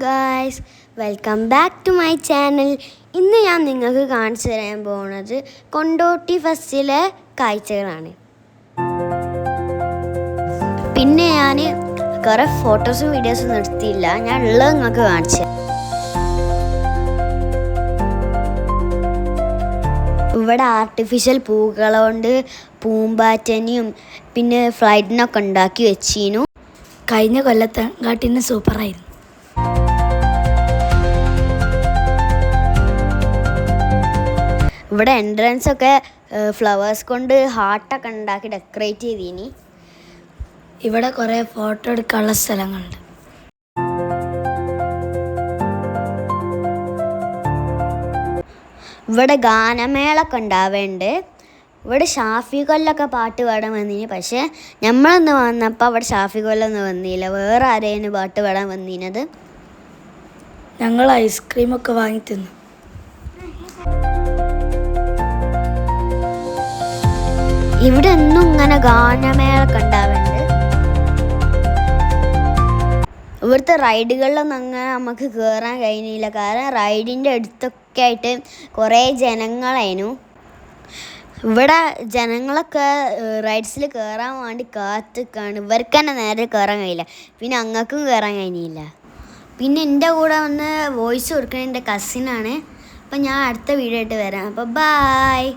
Guys, welcome back to my channel. ഇന്ന് ഞാൻ നിങ്ങൾക്ക് കാണിച്ചു തരാൻ പോകുന്നത് കൊണ്ടോട്ടി ഫെസ്റ്റിലെ കാഴ്ചകളാണ്. പിന്നെ ഞാൻ കുറേ ഫോട്ടോസും വീഡിയോസും നിർത്തിയില്ല, ഞാൻ ഉള്ളത് നിങ്ങൾക്ക് കാണിച്ചു. ഇവിടെ ആർട്ടിഫിഷ്യൽ പൂക്കൾ കൊണ്ട് പൂമ്പാറ്റനെയും പിന്നെ ഫ്ലൈറ്റിനൊക്കെ ഉണ്ടാക്കി വെച്ചിരുന്നു. കഴിഞ്ഞ കൊല്ലത്തെ കാട്ടിന് സൂപ്പറായിരുന്നു. ഇവിടെ എൻട്രൻസ് ഒക്കെ ഫ്ലവേഴ്സ് കൊണ്ട് ഹാർട്ടൊക്കെ ഉണ്ടാക്കി ഡെക്കറേറ്റ് ചെയ്തിനി. ഇവിടെ കുറേ ഫോട്ടോ എടുക്കാനുള്ള സ്ഥലങ്ങളുണ്ട്. ഇവിടെ ഗാനമേളൊക്കെ ഉണ്ടാവേണ്ട. ഇവിടെ ഷാഫി കൊല്ലൊക്കെ പാട്ട് പാടാൻ വന്നിന്, പക്ഷേ നമ്മളൊന്ന് വന്നപ്പോൾ അവിടെ ഷാഫി കൊല്ലൊന്നും വന്നില്ല, വേറെ ആരെയും പാട്ട് പാടാൻ വന്നിനത്. ഞങ്ങൾ ഐസ്ക്രീമൊക്കെ വാങ്ങി തിന്നു. ഇവിടെ ഒന്നും ഇങ്ങനെ ഗാനമേളൊക്കെ ഉണ്ടാവുന്നുണ്ട്. ഇവിടുത്തെ റൈഡുകളിലൊന്നും അങ്ങനെ നമുക്ക് കയറാൻ കഴിഞ്ഞില്ല, കാരണം റൈഡിൻ്റെ അടുത്തൊക്കെ ആയിട്ട് കുറേ ജനങ്ങളായിരുന്നു. ഇവിടെ ജനങ്ങളൊക്കെ റൈഡ്സിൽ കയറാൻ വേണ്ടി കാത്തിക്കാണ്. ഇവർക്ക് തന്നെ നേരെ കയറാൻ കഴിയില്ല, പിന്നെ അങ്ങക്കും കയറാൻ കഴിഞ്ഞില്ല. പിന്നെ എൻ്റെ കൂടെ വന്ന് വോയിസ് കൊടുക്കുന്നത് എൻ്റെ കസിനാണ്. അപ്പം ഞാൻ അടുത്ത വീഡിയോ ആയിട്ട് വരാം. അപ്പോൾ ബായ്.